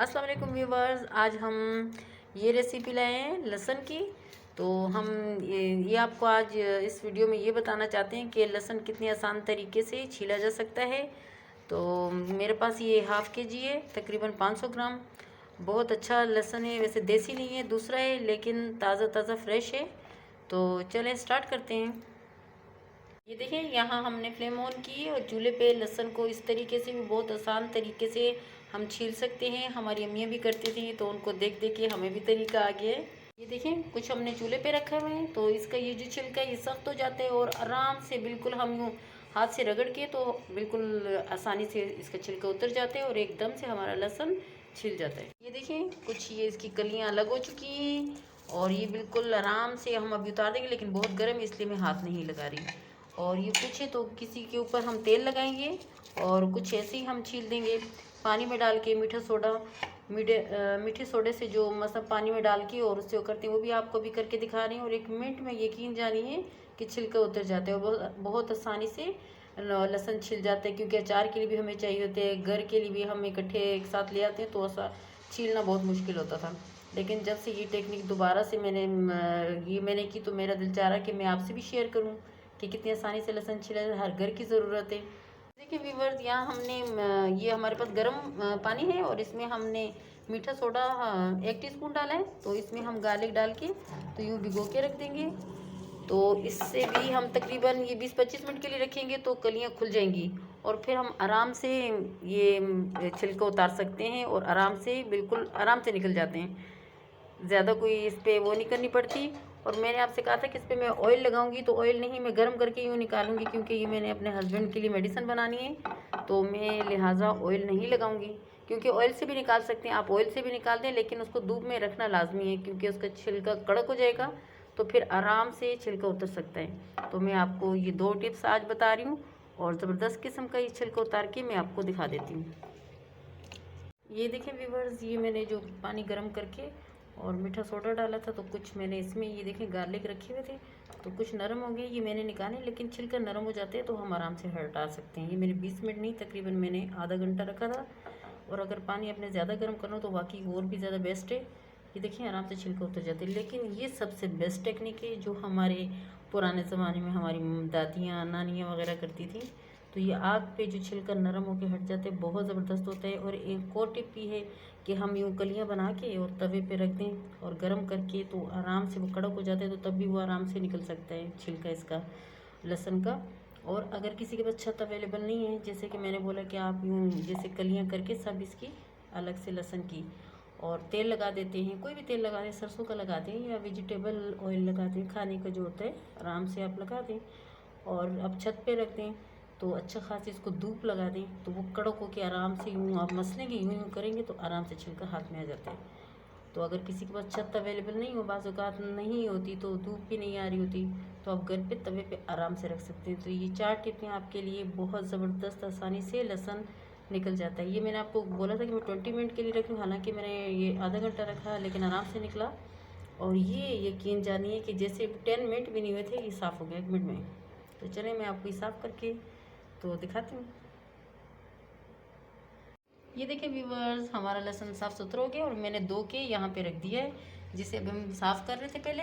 अस्सलाम वालेकुम व्यूवर्स, आज हम ये रेसिपी लाए हैं लहसुन की। तो हम ये आपको आज इस वीडियो में ये बताना चाहते हैं कि लहसुन कितनी आसान तरीके से छीला जा सकता है। तो मेरे पास ये हाफ़ के जी है, तकरीबन 500 ग्राम। बहुत अच्छा लहसुन है, वैसे देसी नहीं है, दूसरा है, लेकिन ताज़ा ताज़ा फ्रेश है। तो चलें स्टार्ट करते हैं। ये देखें, यहाँ हमने फ्लेम ऑन की और चूल्हे पे लहसुन को इस तरीके से भी बहुत आसान तरीके से हम छील सकते हैं। हमारी अम्मियाँ भी करती थी, तो उनको देख देख के हमें भी तरीका आ गया है। ये देखें, कुछ हमने चूल्हे पे रखे हुए हैं, तो इसका ये जो छिलका है ये सख्त हो जाता है और आराम से बिल्कुल हम यूँ हाथ से रगड़ के तो बिल्कुल आसानी से इसका छिलका उतर जाता है और एकदम से हमारा लहसुन छिल जाता है। ये देखें, कुछ ये इसकी कलियाँ अलग हो चुकी हैं और ये बिल्कुल आराम से हम अभी उतार देंगे, लेकिन बहुत गर्म है इसलिए मैं हाथ नहीं लगा रही। और ये कुछ है तो किसी के ऊपर हम तेल लगाएंगे और कुछ ऐसे ही हम छील देंगे पानी में डाल के। मीठा सोडा मीठे सोडे से जो मतलब पानी में डाल के और उससे वो करते हैं, वो भी आपको भी करके दिखा रही हूँ। और 1 मिनट में यकीन जानिए कि छिलका उतर जाता है और बहुत बहुत आसानी से लहसुन छिल जाता है। क्योंकि अचार के लिए भी हमें चाहिए होते हैं, घर के लिए भी हम इकट्ठे एक साथ ले आते हैं, तो ऐसा छीलना बहुत मुश्किल होता था। लेकिन जब से ये टेक्निक दोबारा से मैंने की, तो मेरा दिल चाह रहा कि मैं आपसे भी शेयर करूँ कि कितनी आसानी से लहसुन छिला जाए। हर घर की ज़रूरत है। देखिए व्यूअर्स, यहाँ हमने ये हमारे पास गर्म पानी है और इसमें हमने मीठा सोडा 1 टीस्पून डाला है। तो इसमें हम गार्लिक डाल के तो यूँ भिगो के रख देंगे। तो इससे भी हम तकरीबन ये 20-25 मिनट के लिए रखेंगे तो कलियाँ खुल जाएंगी और फिर हम आराम से ये छिलका उतार सकते हैं और आराम से बिल्कुल आराम से निकल जाते हैं। ज़्यादा कोई इस पर वो नहीं करनी पड़ती। और मैंने आपसे कहा था कि इस पर मैं ऑयल लगाऊंगी, तो ऑयल नहीं, मैं गर्म करके यूँ निकालूंगी, क्योंकि ये मैंने अपने हस्बैंड के लिए मेडिसिन बनानी है, तो मैं लिहाजा ऑयल नहीं लगाऊंगी। क्योंकि ऑयल से भी निकाल सकते हैं आप, ऑयल से भी निकाल दें, लेकिन उसको धूप में रखना लाजमी है, क्योंकि उसका छिलका कड़क हो जाएगा तो फिर आराम से छिलका उतर सकता है। तो मैं आपको ये 2 टिप्स आज बता रही हूँ और ज़बरदस्त किस्म का ये छिलका उतार के मैं आपको दिखा देती हूँ। ये देखें व्यूवर्स, ये मैंने जो पानी गर्म करके और मीठा सोडा डाला था, तो कुछ मैंने इसमें ये देखें गार्लिक रखे हुए थे, तो कुछ नरम हो गए। ये मैंने निकाले, लेकिन छिलका नरम हो जाते हैं तो हम आराम से हटा सकते हैं। ये मेरे 20 मिनट नहीं, तकरीबन मैंने आधा घंटा रखा था। और अगर पानी अपने ज़्यादा गर्म करना हो तो वाकई और भी ज़्यादा बेस्ट है। ये देखिए आराम से छिलका उतर जाते हैं। लेकिन ये सबसे बेस्ट टेक्निक है जो हमारे पुराने ज़माने में हमारी दादियाँ नानियाँ वगैरह करती थी। तो ये आग पे जो छिलका नरम होकर हट जाते हैं, बहुत ज़बरदस्त होता है। और एक और टिप भी है कि हम यूँ कलियाँ बना के और तवे पे रख दें और गर्म करके, तो आराम से वो कड़क हो जाता है, तो तब भी वो आराम से निकल सकता है छिलका इसका लहसुन का। और अगर किसी के पास छत अवेलेबल नहीं है, जैसे कि मैंने बोला कि आप यूँ जैसे कलियाँ करके सब इसकी अलग से लहसुन की और तेल लगा देते हैं, कोई भी तेल लगा दें, सरसों का लगा दें या वेजिटेबल ऑयल लगा दें, खाने का जो होता है आराम से आप लगा दें और अब छत पे रख दें। तो अच्छा खासी इसको धूप लगा दें, तो वो कड़क होकर आराम से यूँ आप मसलेंगे, यूँ करेंगे तो आराम से छिलका हाथ में आ जाता है। तो अगर किसी के पास छत अवेलेबल नहीं हो, बाज़ औक़ात नहीं होती, तो धूप भी नहीं आ रही होती, तो आप घर पे तवे पे आराम से रख सकते हैं। तो ये 4 टिपें आपके लिए बहुत ज़बरदस्त आसानी से लहसुन निकल जाता है। ये मैंने आपको बोला था कि मैं 20 मिनट के लिए रखूँ, हालांकि मैंने ये आधा घंटा रखा, लेकिन आराम से निकला। और ये यकीन जानिए कि जैसे 10 मिनट भी नहीं हुए थे, ये साफ़ हो गया 1 मिनट में। तो चलें मैं आपको ये साफ़ करके तो दिखाती हूँ। ये देखिए व्यूवर्स, हमारा लहसुन साफ़ सुथरा हो गया और मैंने धो के यहाँ पे रख दिया है, जिसे अब हम साफ़ कर रहे थे पहले।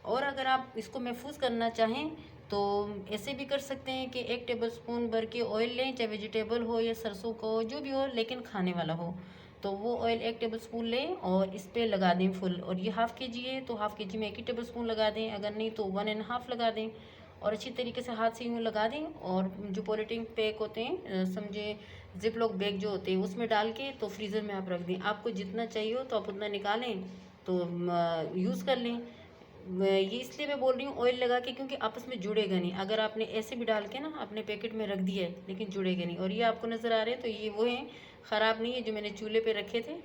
और अगर आप इसको महफूज करना चाहें तो ऐसे भी कर सकते हैं कि 1 टेबल स्पून भर के ऑयल लें, चाहे वेजिटेबल हो या सरसों का हो, जो भी हो, लेकिन खाने वाला हो। तो वो ऑयल 1 टेबल स्पून लें और इस पर लगा दें फुल। और ये हाफ़ के जी है, तो हाफ़ के जी में 1 ही टेबल स्पून लगा दें, अगर नहीं तो 1.5 लगा दें। और अच्छी तरीके से हाथ से यूँ लगा दें और जो पॉलीथीन पैक होते हैं, समझे जिप लॉक बैग जो होते हैं, उसमें डाल के तो फ्रीज़र में आप रख दें। आपको जितना चाहिए हो तो आप उतना निकालें तो यूज़ कर लें। ये इसलिए मैं बोल रही हूँ ऑयल लगा के, क्योंकि आपस में जुड़ेगा नहीं। अगर आपने ऐसे भी डाल के ना अपने पैकेट में रख दिया है, लेकिन जुड़ेगा नहीं। और ये आपको नज़र आ रहे हैं, तो ये वो हैं, ख़राब नहीं है, जो मैंने चूल्हे पे रखे थे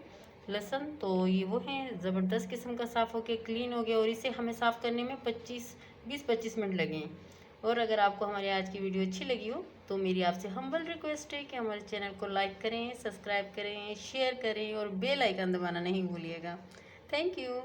लहसुन। तो ये वो हैं, ज़बरदस्त किस्म का साफ़ होके क्लीन हो गया। और इसे हमें साफ़ करने में 20-25 मिनट लगे हैं। और अगर आपको हमारी आज की वीडियो अच्छी लगी हो तो मेरी आपसे हम्बल रिक्वेस्ट है कि हमारे चैनल को लाइक करें, सब्सक्राइब करें, शेयर करें और बेल आइकन दबाना नहीं भूलिएगा। Thank you.